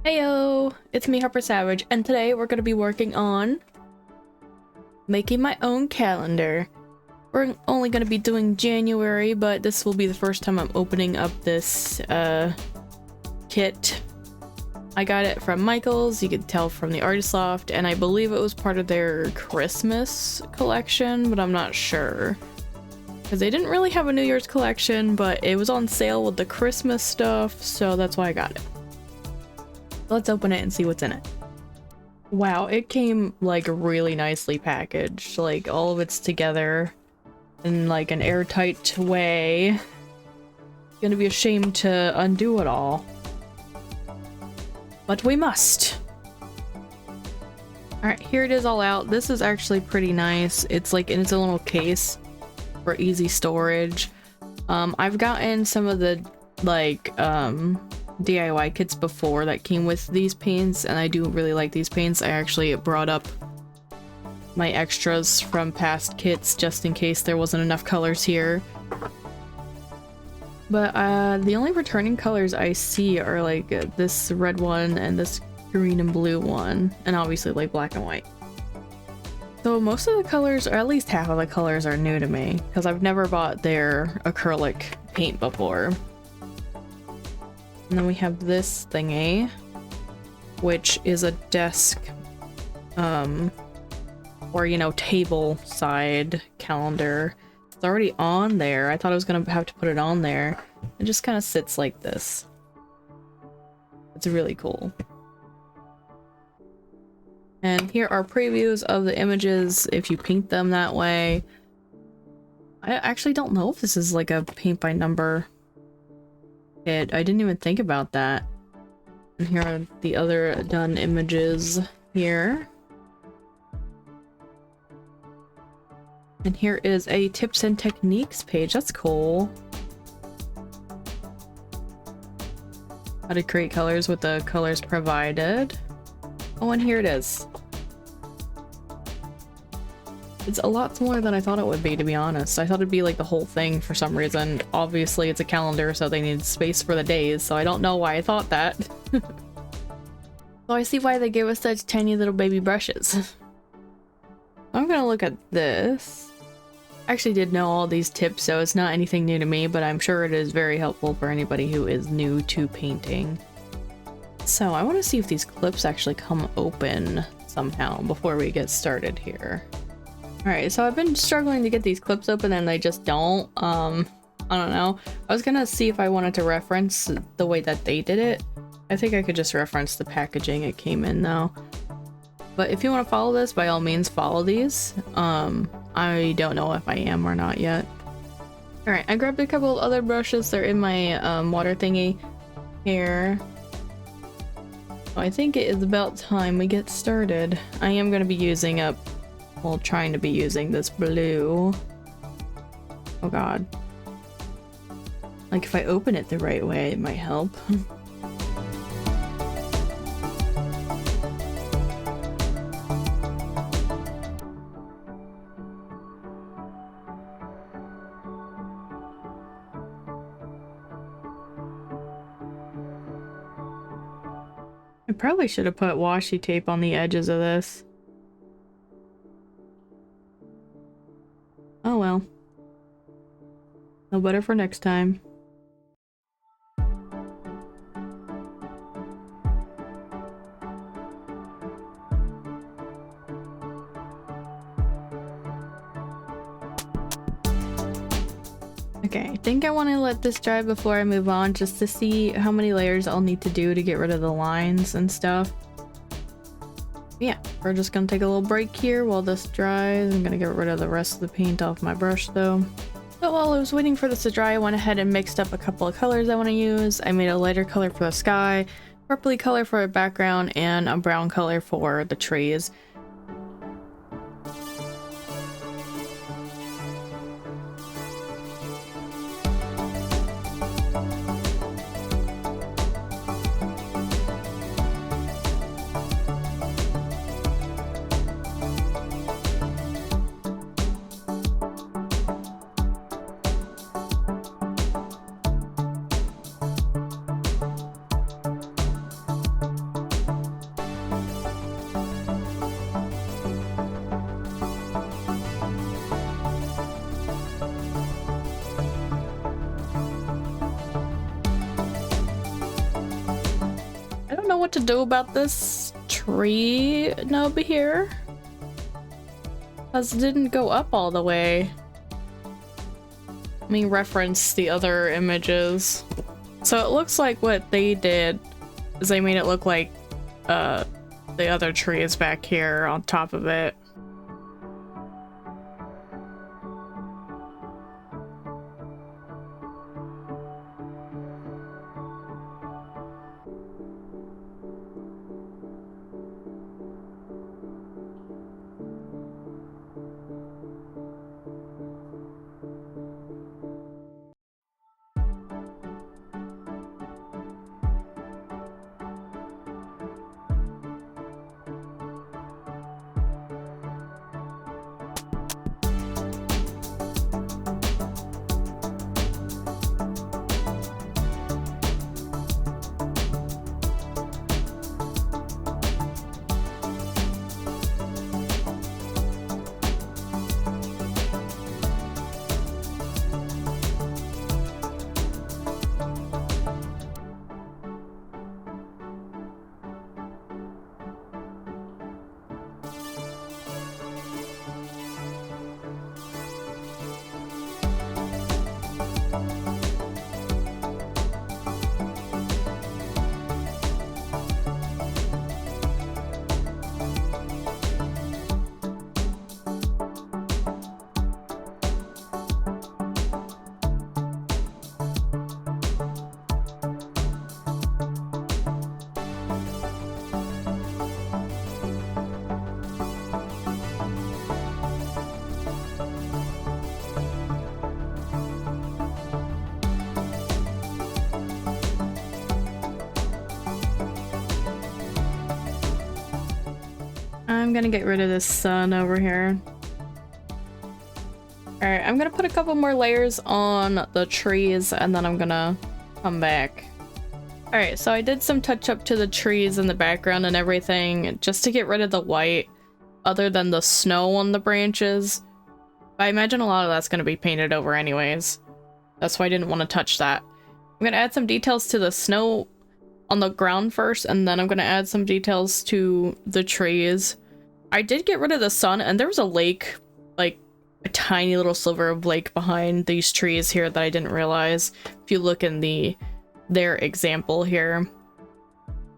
Heyo! It's me, Harper Savage, and today we're going to be working on making my own calendar. We're only going to be doing January, but this will be the first time I'm opening up this kit. I got it from Michael's, you could tell from the Artist Loft, and I believe it was part of their Christmas collection, but I'm not sure. Because they didn't really have a New Year's collection, but it was on sale with the Christmas stuff, so that's why I got it. Let's open it and see what's in it. Wow, it came like really nicely packaged. Like all of it's together in like an airtight way. It's gonna be a shame to undo it all. But we must. Alright, here it is all out. This is actually pretty nice. It's like in its own little case for easy storage. I've gotten some of the like DIY kits before that came with these paints, and I do really like these paints. I actually brought up my extras from past kits just in case there wasn't enough colors here. But the only returning colors I see are like this red one and this green and blue one, and obviously like black and white. So most of the colors, or at least half of the colors, are new to me because I've never bought their acrylic paint before. And then we have this thingy, which is a desk, or, you know, table side calendar. It's already on there. I thought I was gonna have to put it on there. It just kind of sits like this. It's really cool. And here are previews of the images if you paint them that way. I actually don't know if this is like a paint by number. I didn't even think about that. And here are the other done images here. And here is a tips and techniques page. That's cool. How to create colors with the colors provided. Oh, and here it is. It's a lot more than I thought it would be, to be honest. I thought it'd be like the whole thing for some reason. Obviously, it's a calendar, so they need space for the days, so I don't know why I thought that. So I see why they gave us such tiny little baby brushes. I'm gonna look at this. I actually did know all these tips, so it's not anything new to me, but I'm sure it is very helpful for anybody who is new to painting. So I want to see if these clips actually come open somehow before we get started here. Alright, so I've been struggling to get these clips open and they just don't. I don't know. I was gonna see if I wanted to reference the way that they did it. I think I could just reference the packaging it came in though. But if you want to follow this, by all means follow these. I don't know if I am or not yet. Alright, I grabbed a couple of other brushes. They're in my water thingy here. So I think it is about time we get started. I am going to be using up, well, trying to be using this blue. Oh god. Like if I open it the right way, it might help. I probably should have put washi tape on the edges of this. Oh well. No better for next time. Okay, I think I want to let this dry before I move on, just to see how many layers I'll need to do to get rid of the lines and stuff. Yeah, we're just gonna take a little break here while this dries. I'm gonna get rid of the rest of the paint off my brush though. So while I was waiting for this to dry, I went ahead and mixed up a couple of colors I want to use. I made a lighter color for the sky, purpley color for a background, and a brown color for the trees. what to do about this tree nub here. Because it didn't go up all the way. Let me reference the other images. So it looks like what they did is they made it look like the other tree is back here on top of it. I'm gonna get rid of this sun over here. Alright, I'm gonna put a couple more layers on the trees and then I'm gonna come back. Alright, so I did some touch up to the trees in the background and everything just to get rid of the white other than the snow on the branches. I imagine a lot of that's gonna be painted over anyways. That's why I didn't want to touch that. I'm gonna add some details to the snow on the ground first and then I'm gonna add some details to the trees. I did get rid of the sun and there was a lake, like a tiny little sliver of lake behind these trees here that I didn't realize if you look in their example here.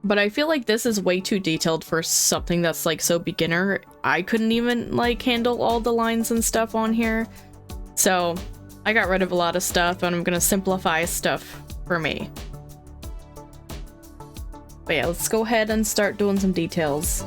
But I feel like this is way too detailed for something that's like so beginner. I couldn't even like handle all the lines and stuff on here. So I got rid of a lot of stuff and I'm gonna simplify stuff for me. But yeah, let's go ahead and start doing some details.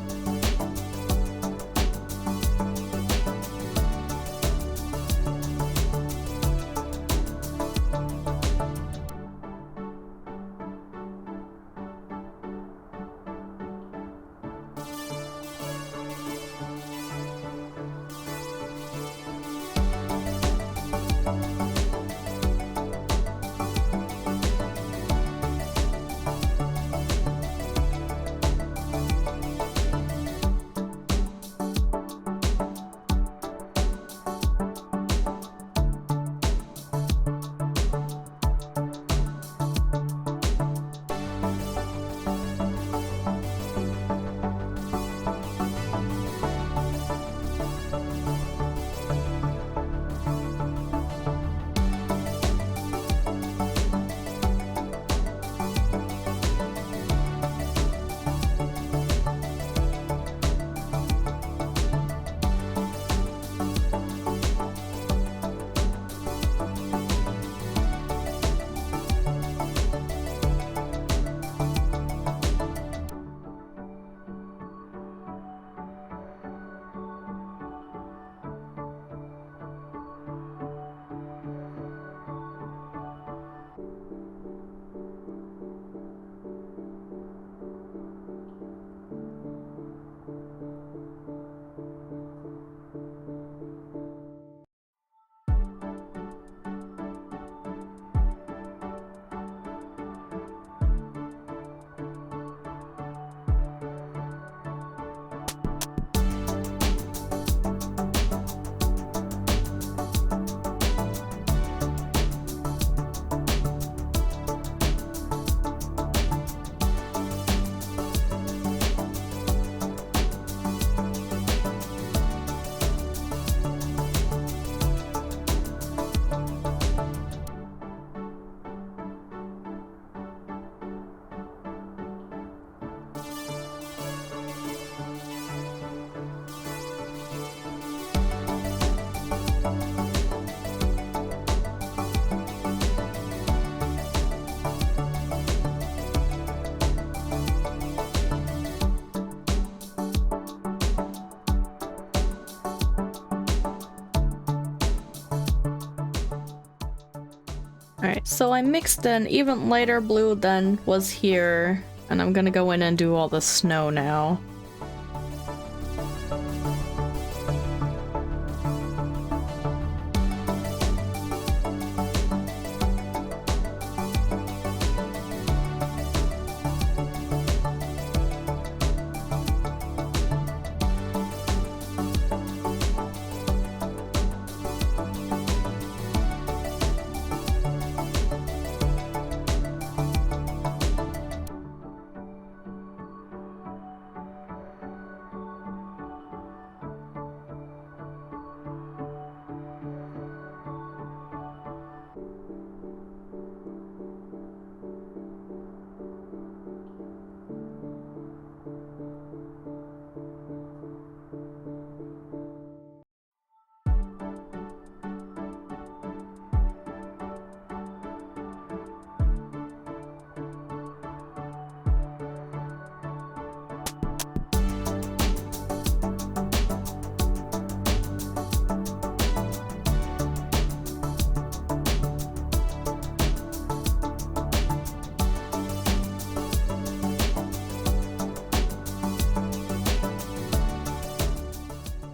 Alright, so I mixed an even lighter blue than was here, and I'm gonna go in and do all the snow now.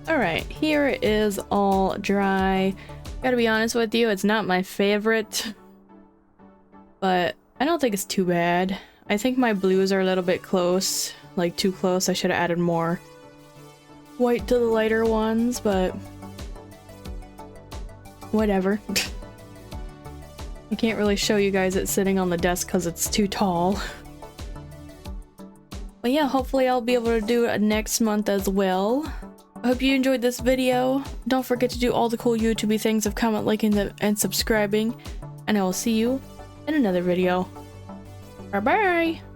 Alright, here it is all dry. Gotta be honest with you, it's not my favorite, but I don't think it's too bad. I think my blues are a little bit close, like too close. I should have added more white to the lighter ones, but whatever. I can't really show you guys it sitting on the desk because it's too tall. But yeah, hopefully I'll be able to do it next month as well. I hope you enjoyed this video. Don't forget to do all the cool YouTubey things of comment, liking, and subscribing. And I will see you in another video. Bye bye!